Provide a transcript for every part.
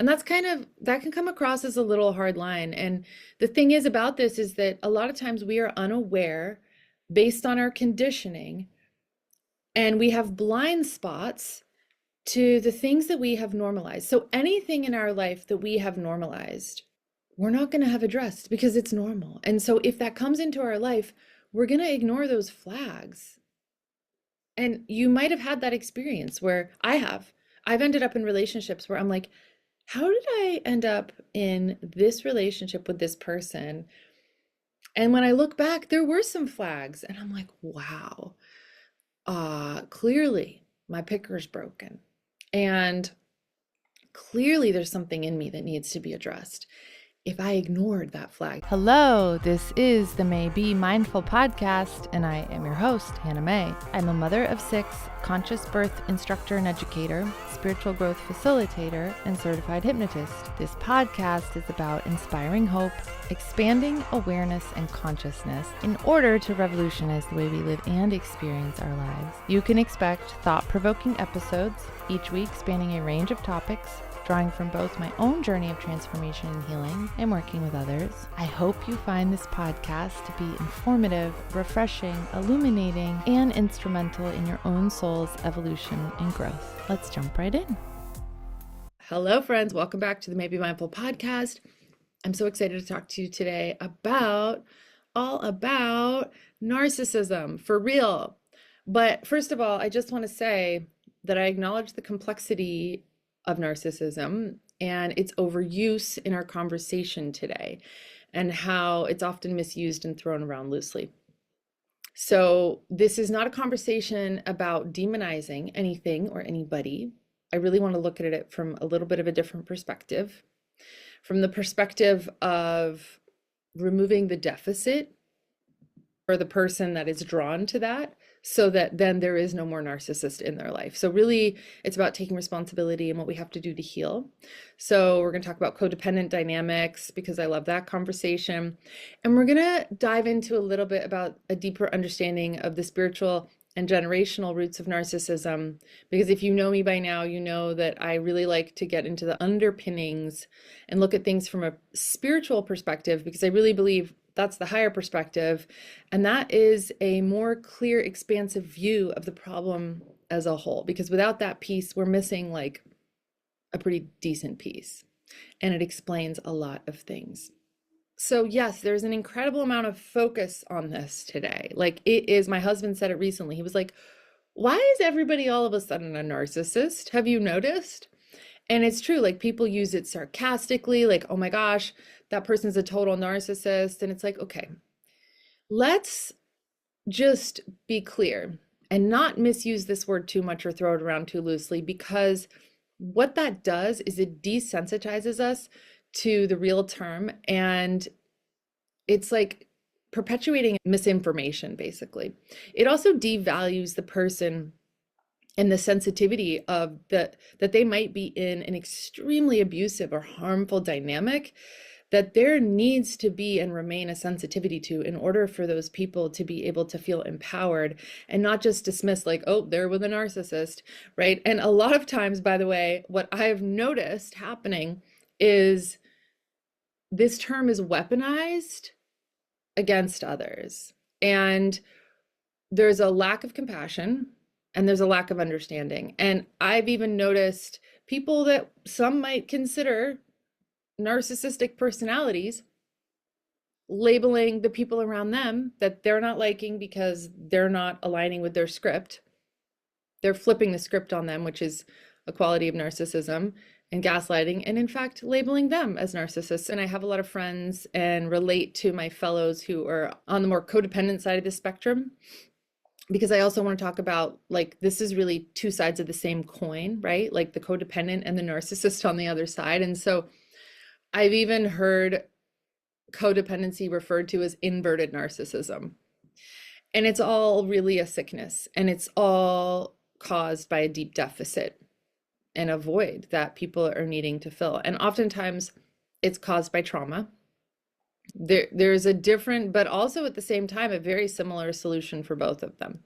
And that can come across as a little hard line. And the thing is about this is that a lot of times we are unaware based on our conditioning, and we have blind spots to the things that we have normalized. So anything in our life that we have normalized, we're not going to have addressed because it's normal. And so if that comes into our life, we're going to ignore those flags. And you might have had that experience where I've ended up in relationships where I'm like, how did I end up in this relationship with this person? And when I look back, there were some flags, and I'm like, wow, clearly my picker's broken. And clearly there's something in me that needs to be addressed if I ignored that flag. Hello, this is the Mae B Mindful podcast, and I am your host, Hannah Mae. I'm a mother of 6, conscious birth instructor and educator, spiritual growth facilitator, and certified hypnotist. This podcast is about inspiring hope, expanding awareness and consciousness in order to revolutionize the way we live and experience our lives. You can expect thought-provoking episodes, each week spanning a range of topics, drawing from both my own journey of transformation and healing and working with others. I hope you find this podcast to be informative, refreshing, illuminating, and instrumental in your own soul's evolution and growth. Let's jump right in. Hello, friends. Welcome back to the Mae B Mindful podcast. I'm so excited to talk to you today all about narcissism, for real. But first of all, I just want to say that I acknowledge the complexity of narcissism and its overuse in our conversation today, and how it's often misused and thrown around loosely. So this is not a conversation about demonizing anything or anybody. I really want to look at it from a little bit of a different perspective, from the perspective of removing the deficit for the person that is drawn to that, so that then there is no more narcissist in their life. So really, it's about taking responsibility and what we have to do to heal. So we're going to talk about codependent dynamics, because I love that conversation. And we're going to dive into a little bit about a deeper understanding of the spiritual and generational roots of narcissism. Because if you know me by now, you know that I really like to get into the underpinnings and look at things from a spiritual perspective, because I really believe that's the higher perspective, and that is a more clear, expansive view of the problem as a whole. Because without that piece, we're missing like a pretty decent piece, and it explains a lot of things. So yes, there's an incredible amount of focus on this today. Like, it is, my husband said it recently. He was like, why is everybody all of a sudden a narcissist? Have you noticed? And it's true, like, people use it sarcastically, like, oh my gosh, that person's a total narcissist. And it's like, okay, let's just be clear and not misuse this word too much or throw it around too loosely, because what that does is it desensitizes us to the real term, and it's like perpetuating misinformation, basically. It also devalues the person and the sensitivity of that they might be in an extremely abusive or harmful dynamic, that there needs to be and remain a sensitivity to, in order for those people to be able to feel empowered and not just dismiss like, oh, they're with a narcissist, right? And a lot of times, by the way, what I've noticed happening is this term is weaponized against others. And there's a lack of compassion, and there's a lack of understanding. And I've even noticed people that some might consider narcissistic personalities labeling the people around them that they're not liking because they're not aligning with their script. They're flipping the script on them, which is a quality of narcissism, and gaslighting, and in fact labeling them as narcissists. And I have a lot of friends and relate to my fellows who are on the more codependent side of the spectrum, because I also want to talk about, like, this is really two sides of the same coin, right? Like the codependent and the narcissist on the other side. And so I've even heard codependency referred to as inverted narcissism. And it's all really a sickness, and it's all caused by a deep deficit and a void that people are needing to fill. And oftentimes it's caused by trauma. There's a different, but also at the same time, a very similar solution for both of them.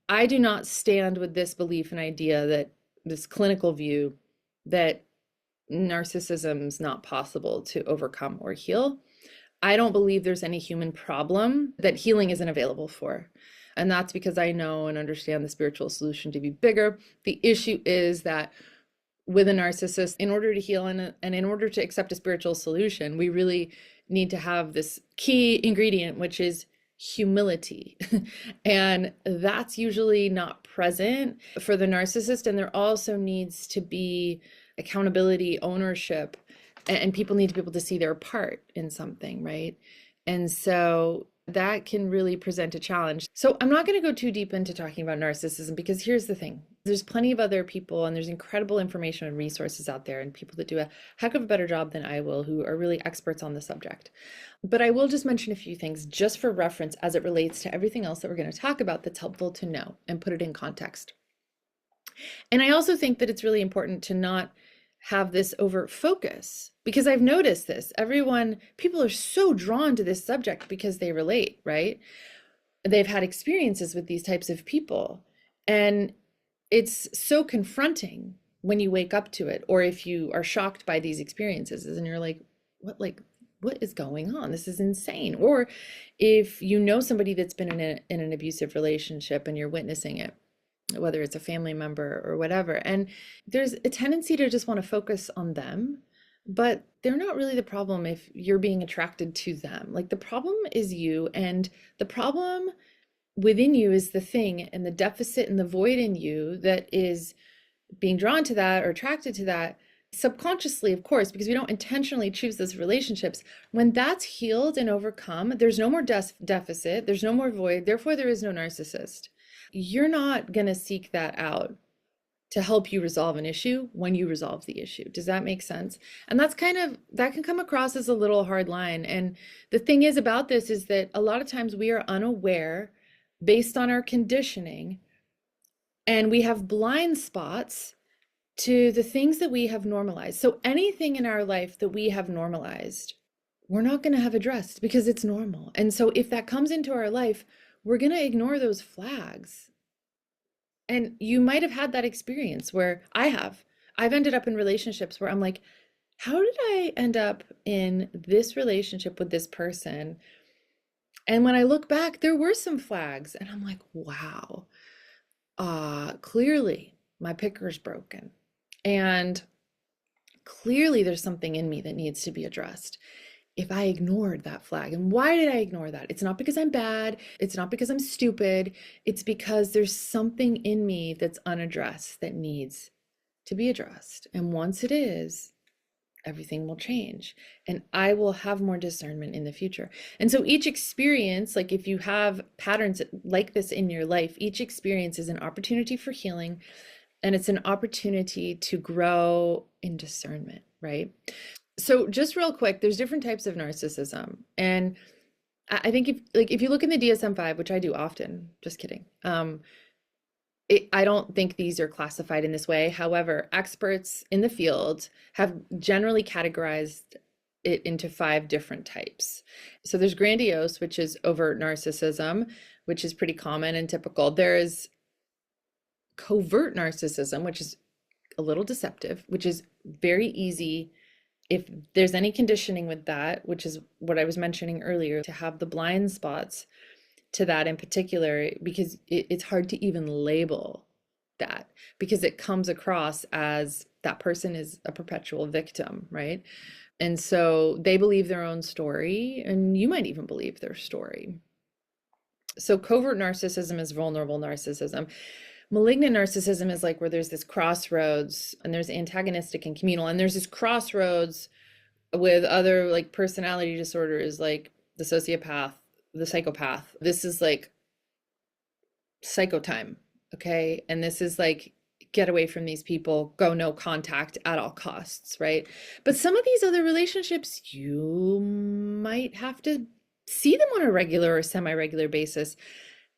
I do not stand with this belief and idea, that this clinical view, that narcissism's not possible to overcome or heal. I don't believe there's any human problem that healing isn't available for. And that's because I know and understand the spiritual solution to be bigger. The issue is that with a narcissist, in order to heal and in order to accept a spiritual solution, we really need to have this key ingredient, which is humility. And that's usually not present for the narcissist. And there also needs to be accountability, ownership, and people need to be able to see their part in something, right? And so that can really present a challenge. So I'm not going to go too deep into talking about narcissism, because here's the thing. There's plenty of other people and there's incredible information and resources out there and people that do a heck of a better job than I will, who are really experts on the subject. But I will just mention a few things just for reference as it relates to everything else that we're going to talk about that's helpful to know and put it in context. And I also think that it's really important to not have this overt focus, because I've noticed this. People are so drawn to this subject because they relate, right? They've had experiences with these types of people. And it's so confronting when you wake up to it, or if you are shocked by these experiences and you're like, what is going on? This is insane. Or if you know somebody that's been in an abusive relationship and you're witnessing it, whether it's a family member or whatever. And there's a tendency to just want to focus on them, but they're not really the problem if you're being attracted to them. Like, the problem is you, and the problem within you is the thing, and the deficit and the void in you that is being drawn to that or attracted to that subconsciously, of course, because we don't intentionally choose those relationships. When that's healed and overcome, there's no more deficit, there's no more void, therefore there is no narcissist. You're not going to seek that out to help you resolve an issue when you resolve the issue. Does that make sense? And that can come across as a little hard line. And the thing is about this is that a lot of times we are unaware based on our conditioning, and we have blind spots to the things that we have normalized. So anything in our life that we have normalized, we're not going to have addressed because it's normal. And so if that comes into our life, we're going to ignore those flags. And you might have had that experience where I've ended up in relationships where I'm like, how did I end up in this relationship with this person? And when I look back, there were some flags and I'm like, wow, clearly my picker's broken. And clearly there's something in me that needs to be addressed. If I ignored that flag. And why did I ignore that? It's not because I'm bad. It's not because I'm stupid. It's because there's something in me that's unaddressed that needs to be addressed. And once it is, everything will change. And I will have more discernment in the future. And so each experience, like if you have patterns like this in your life, each experience is an opportunity for healing. And it's an opportunity to grow in discernment, right? So just real quick, there's different types of narcissism. And I think if you look in the DSM-5, which I do often, just kidding. I don't think these are classified in this way. However, experts in the field have generally categorized it into 5 different types. So there's grandiose, which is overt narcissism, which is pretty common and typical. There is covert narcissism, which is a little deceptive, which is very easy if there's any conditioning with that, which is what I was mentioning earlier, to have the blind spots to that in particular, because it's hard to even label that, because it comes across as that person is a perpetual victim, right? And so they believe their own story, and you might even believe their story. So covert narcissism is vulnerable narcissism. Malignant narcissism is like where there's this crossroads, and there's antagonistic and communal, and there's this crossroads with other like personality disorders, like the sociopath, the psychopath. This is like psycho time, okay? And this is like, get away from these people, go no contact at all costs, right? But some of these other relationships, you might have to see them on a regular or semi-regular basis.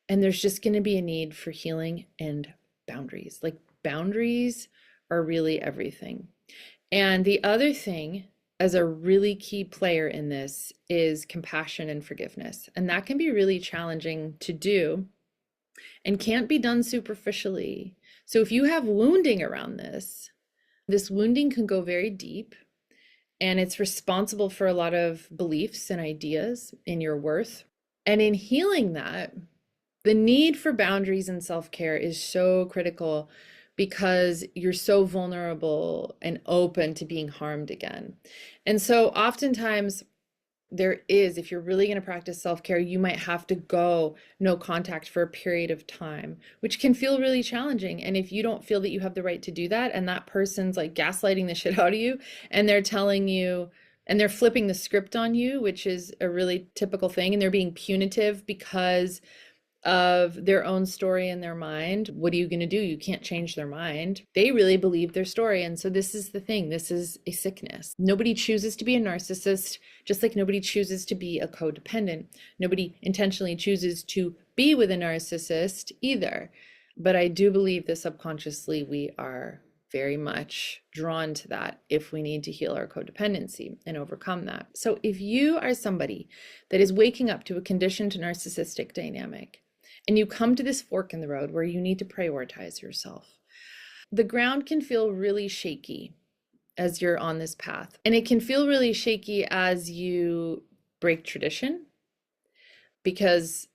And there's just going to be a need for healing and boundaries. Like, boundaries are really everything. And the other thing, as a really key player in this, is compassion and forgiveness. And that can be really challenging to do and can't be done superficially. So if you have wounding around this, This wounding can go very deep, and it's responsible for a lot of beliefs and ideas in your worth. And in healing that, the need for boundaries and self-care is so critical because you're so vulnerable and open to being harmed again. And so oftentimes if you're really going to practice self-care, you might have to go no contact for a period of time, which can feel really challenging. And if you don't feel that you have the right to do that, and that person's like gaslighting the shit out of you, and they're telling you, and they're flipping the script on you, which is a really typical thing, and they're being punitive because of their own story in their mind, what are you going to do? You can't change their mind. They really believe their story. And so this is the thing. This is a sickness. Nobody chooses to be a narcissist, just like nobody chooses to be a codependent. Nobody intentionally chooses to be with a narcissist either. But I do believe that subconsciously we are very much drawn to that if we need to heal our codependency and overcome that. So if you are somebody that is waking up to a conditioned narcissistic dynamic, and you come to this fork in the road where you need to prioritize yourself, the ground can feel really shaky as you're on this path. And it can feel really shaky as you break tradition, because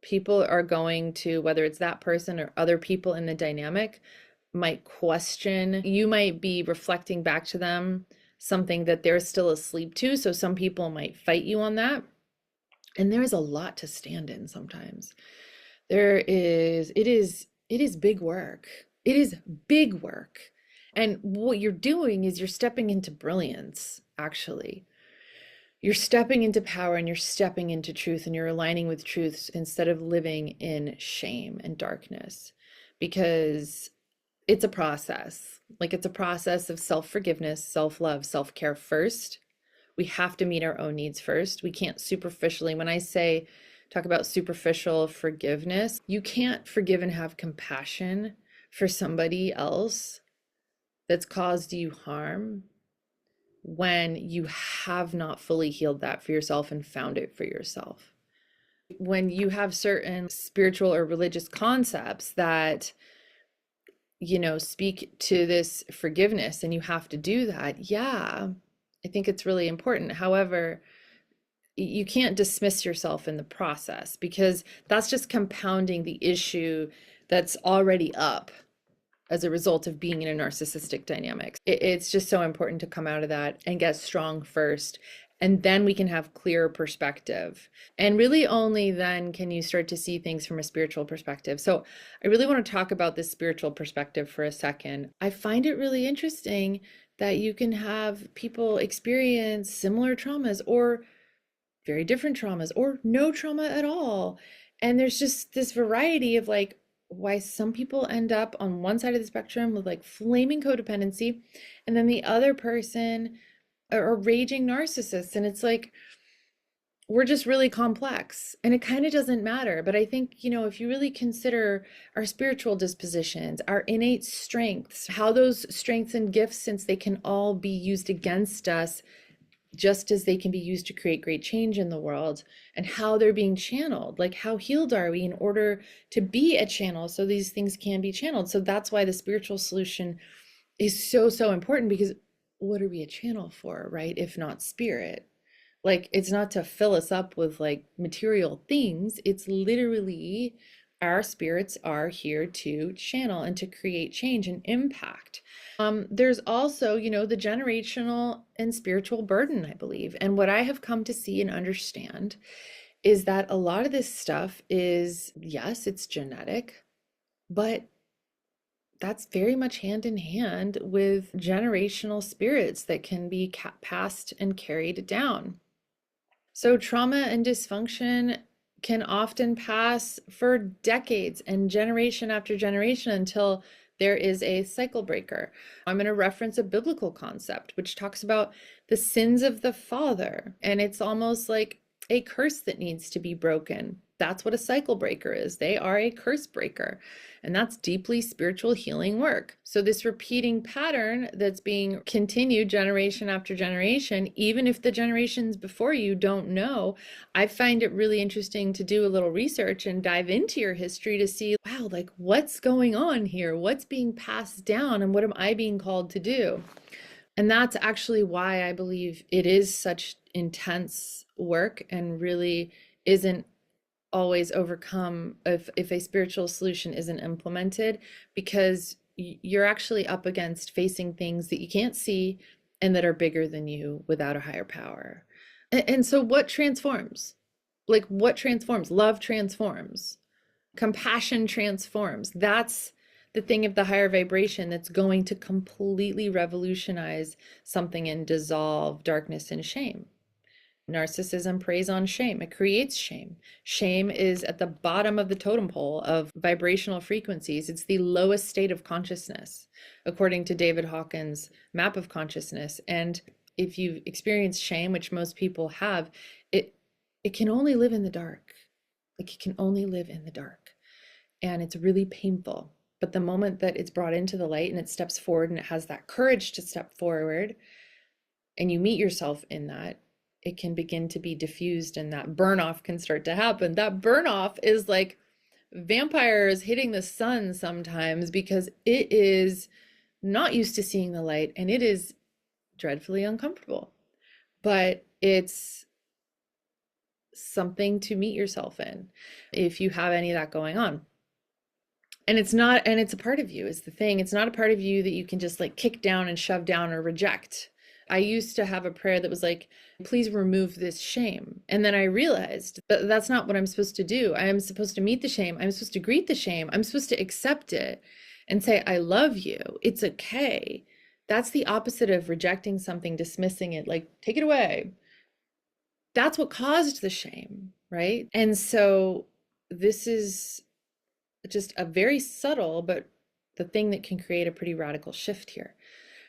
people are going to, whether it's that person or other people in the dynamic, might question. You might be reflecting back to them something that they're still asleep to. So some people might fight you on that. And there is a lot to stand in sometimes. It is big work. It is big work. And what you're doing is you're stepping into brilliance, actually. You're stepping into power, and you're stepping into truth, and you're aligning with truths instead of living in shame and darkness, because it's a process. Like, it's a process of self-forgiveness, self-love, self-care first. We have to meet our own needs first. We can't superficially, when I say talk about superficial forgiveness, you can't forgive and have compassion for somebody else that's caused you harm when you have not fully healed that for yourself and found it for yourself. When you have certain spiritual or religious concepts that, speak to this forgiveness, and you have to do that, yeah, I think it's really important. However, you can't dismiss yourself in the process, because that's just compounding the issue that's already up as a result of being in a narcissistic dynamic. It's just so important to come out of that and get strong first. And then we can have clearer perspective. And really only then can you start to see things from a spiritual perspective. So I really want to talk about this spiritual perspective for a second. I find it really interesting that you can have people experience similar traumas, or very different traumas, or no trauma at all. And there's just this variety of like why some people end up on one side of the spectrum with like flaming codependency, and then the other person are raging narcissists. And it's like, we're just really complex, and it kind of doesn't matter. But I think, if you really consider our spiritual dispositions, our innate strengths, how those strengths and gifts, since they can all be used against us, just as they can be used to create great change in the world, and how they're being channeled, like how healed are we in order to be a channel so these things can be channeled. So that's why the spiritual solution is so, so important, because what are we a channel for, right? If not spirit. Like, it's not to fill us up with like material things. It's literally our spirits are here to channel and to create change and impact. There's also, the generational and spiritual burden, I believe. And what I have come to see and understand is that a lot of this stuff is, yes, it's genetic, but that's very much hand in hand with generational spirits that can be passed and carried down. So trauma and dysfunction can often pass for decades and generation after generation until there is a cycle breaker. I'm going to reference a biblical concept which talks about the sins of the father, and it's almost like a curse that needs to be broken. That's what a cycle breaker is. They are a curse breaker. And that's deeply spiritual healing work. So this repeating pattern that's being continued generation after generation, even if the generations before you don't know, I find it really interesting to do a little research and dive into your history to see, wow, like what's going on here? What's being passed down and what am I being called to do? And that's actually why I believe it is such intense work and really isn't always overcome if a spiritual solution isn't implemented, because you're actually up against facing things that you can't see and that are bigger than you without a higher power. And so what transforms? Like what transforms? Love transforms. Compassion transforms. That's the thing of the higher vibration that's going to completely revolutionize something and dissolve darkness and shame. Narcissism preys on shame. It creates shame. Shame is at the bottom of the totem pole of vibrational frequencies. It's the lowest state of consciousness, according to David Hawkins' map of consciousness. And if you've experienced shame, which most people have, it can only live in the dark. Like it can only live in the dark. And it's really painful. But the moment that it's brought into the light and it steps forward and it has that courage to step forward and you meet yourself in that, it can begin to be diffused and that burn off can start to happen. That burn off is like vampires hitting the sun sometimes, because it is not used to seeing the light and it is dreadfully uncomfortable. But it's something to meet yourself in if you have any of that going on. And it's a part of you is the thing. It's not a part of you that you can just like kick down and shove down or reject. I used to have a prayer that was like, please remove this shame. And then I realized that that's not what I'm supposed to do. I am supposed to meet the shame. I'm supposed to greet the shame. I'm supposed to accept it and say, I love you. It's okay. That's the opposite of rejecting something, dismissing it, like, take it away. That's what caused the shame, right? And so this is just a very subtle, but the thing that can create a pretty radical shift here.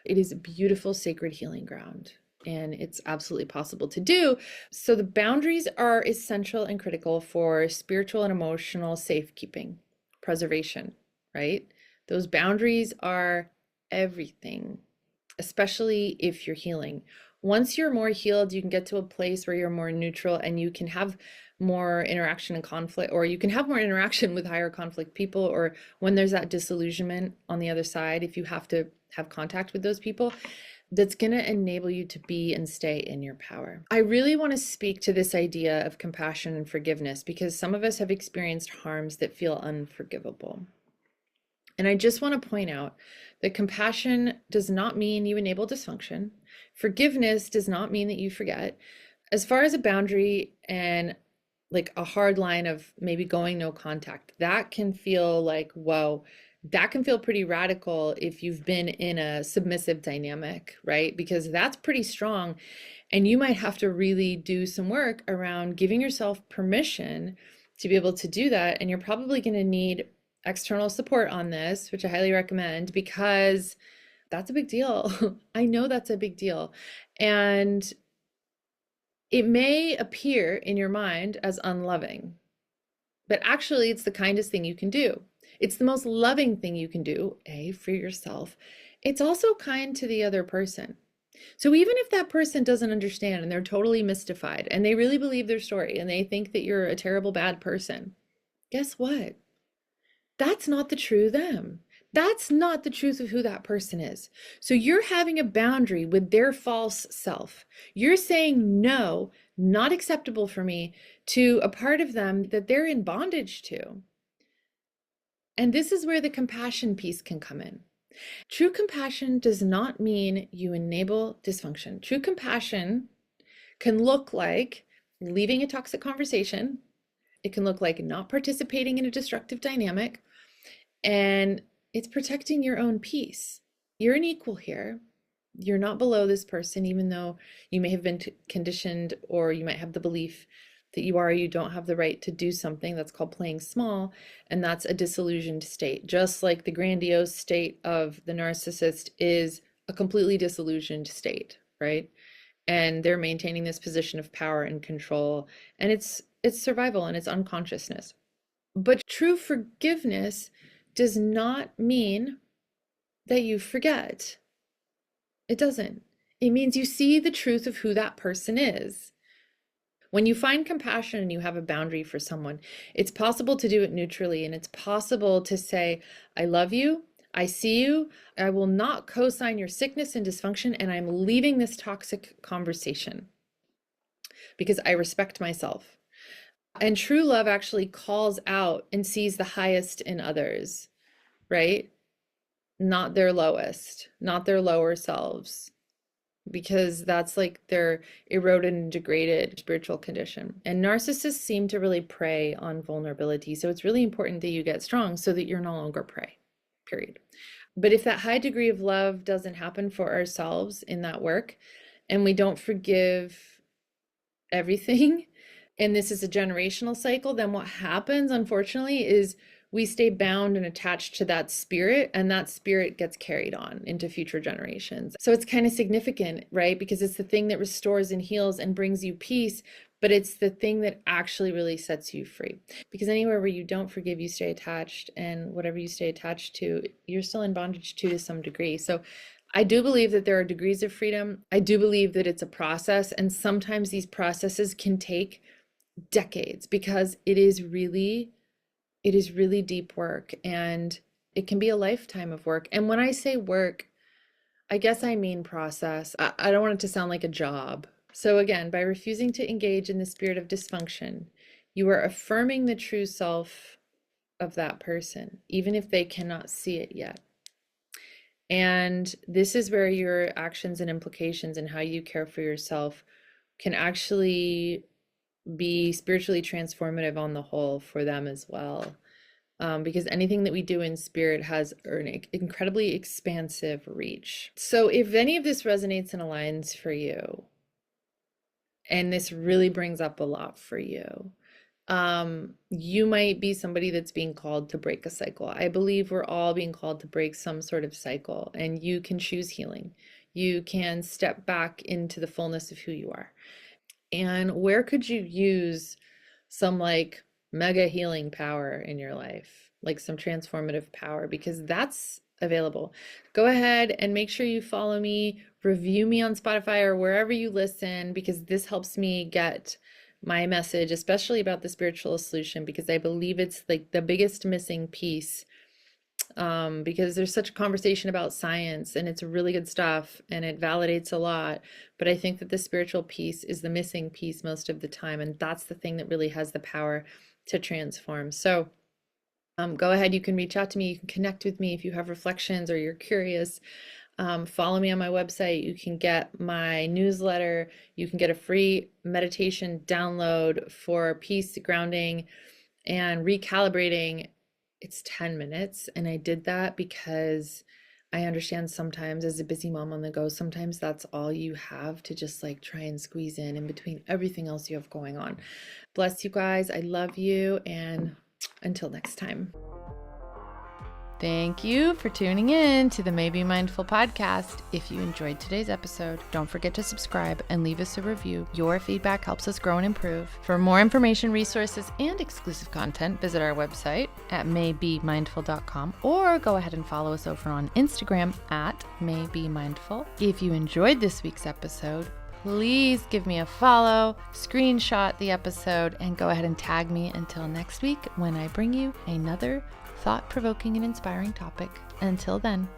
It is a beautiful sacred healing ground, and it's absolutely possible to do. So the boundaries are essential and critical for spiritual and emotional safekeeping, preservation, right? Those boundaries are everything, especially if you're healing. Once you're more healed, you can get to a place where you're more neutral and you can have more interaction and conflict, or you can have more interaction with higher conflict people, or when there's that disillusionment on the other side, if you have to have contact with those people, that's going to enable you to be and stay in your power. I really want to speak to this idea of compassion and forgiveness, because some of us have experienced harms that feel unforgivable. And I just want to point out that compassion does not mean you enable dysfunction. Forgiveness does not mean that you forget. As far as a boundary and like a hard line of maybe going no contact, that can feel like, whoa, that can feel pretty radical if you've been in a submissive dynamic, right? Because that's pretty strong. And you might have to really do some work around giving yourself permission to be able to do that. And you're probably going to need external support on this, which I highly recommend, because that's a big deal. I know that's a big deal. And it may appear in your mind as unloving, but actually it's the kindest thing you can do. It's the most loving thing you can do, for yourself. It's also kind to the other person. So even if that person doesn't understand and they're totally mystified and they really believe their story and they think that you're a terrible, bad person, guess what? That's not the true them. That's not the truth of who that person is. So you're having a boundary with their false self. You're saying, no, not acceptable for me, to a part of them that they're in bondage to. And this is where the compassion piece can come in. True compassion does not mean you enable dysfunction. True compassion can look like leaving a toxic conversation. It can look like not participating in a destructive dynamic. And it's protecting your own peace. You're an equal here. You're not below this person, even though you may have been conditioned, or you might have the belief that you are, you don't have the right to do something. That's called playing small. And that's a disillusioned state. Just like the grandiose state of the narcissist is a completely disillusioned state, right? And they're maintaining this position of power and control. And it's it's survival and it's unconsciousness. But true forgiveness does not mean that you forget. It doesn't. It means you see the truth of who that person is. When you find compassion and you have a boundary for someone, it's possible to do it neutrally, and it's possible to say, I love you, I see you, I will not co-sign your sickness and dysfunction, and I'm leaving this toxic conversation because I respect myself. And true love actually calls out and sees the highest in others, right? Not their lowest, not their lower selves, because that's like their eroded and degraded spiritual condition. And narcissists seem to really prey on vulnerability. So it's really important that you get strong so that you're no longer prey, period. But if that high degree of love doesn't happen for ourselves in that work, and we don't forgive everything, and this is a generational cycle, then what happens, unfortunately, is we stay bound and attached to that spirit, and that spirit gets carried on into future generations. So it's kind of significant, right? Because it's the thing that restores and heals and brings you peace, but it's the thing that actually really sets you free. Because anywhere where you don't forgive, you stay attached, and whatever you stay attached to, you're still in bondage to some degree. So I do believe that there are degrees of freedom. I do believe that it's a process, and sometimes these processes can take decades because it is really deep work, and it can be a lifetime of work. And when I say work, I guess I mean process. I don't want it to sound like a job. So again, by refusing to engage in the spirit of dysfunction, you are affirming the true self of that person, even if they cannot see it yet. And this is where your actions and implications and how you care for yourself can actually be spiritually transformative on the whole for them as well. Because anything that we do in spirit has an incredibly expansive reach. So if any of this resonates and aligns for you, and this really brings up a lot for you, you might be somebody that's being called to break a cycle. I believe we're all being called to break some sort of cycle, and you can choose healing. You can step back into the fullness of who you are. And where could you use some like mega healing power in your life, like some transformative power, because that's available. Go ahead and make sure you follow me, review me on Spotify or wherever you listen, because this helps me get my message, especially about the spiritual solution, because I believe it's like the biggest missing piece. Because there's such a conversation about science, and it's really good stuff and it validates a lot, but I think that the spiritual piece is the missing piece most of the time, and that's the thing that really has the power to transform. So go ahead, you can reach out to me, you can connect with me if you have reflections or you're curious. Follow me on my website. You can get my newsletter, you can get a free meditation download for peace, grounding, and recalibrating. It's 10 minutes. And I did that because I understand sometimes as a busy mom on the go, sometimes that's all you have to just like try and squeeze in between everything else you have going on. Bless you guys. I love you. And until next time. Thank you for tuning in to the Mae B Mindful podcast. If you enjoyed today's episode, don't forget to subscribe and leave us a review. Your feedback helps us grow and improve. For more information, resources, and exclusive content, visit our website at maybemindful.com or go ahead and follow us over on Instagram at maybemindful. If you enjoyed this week's episode, please give me a follow, screenshot the episode, and go ahead and tag me until next week when I bring you another thought-provoking and inspiring topic. Until then,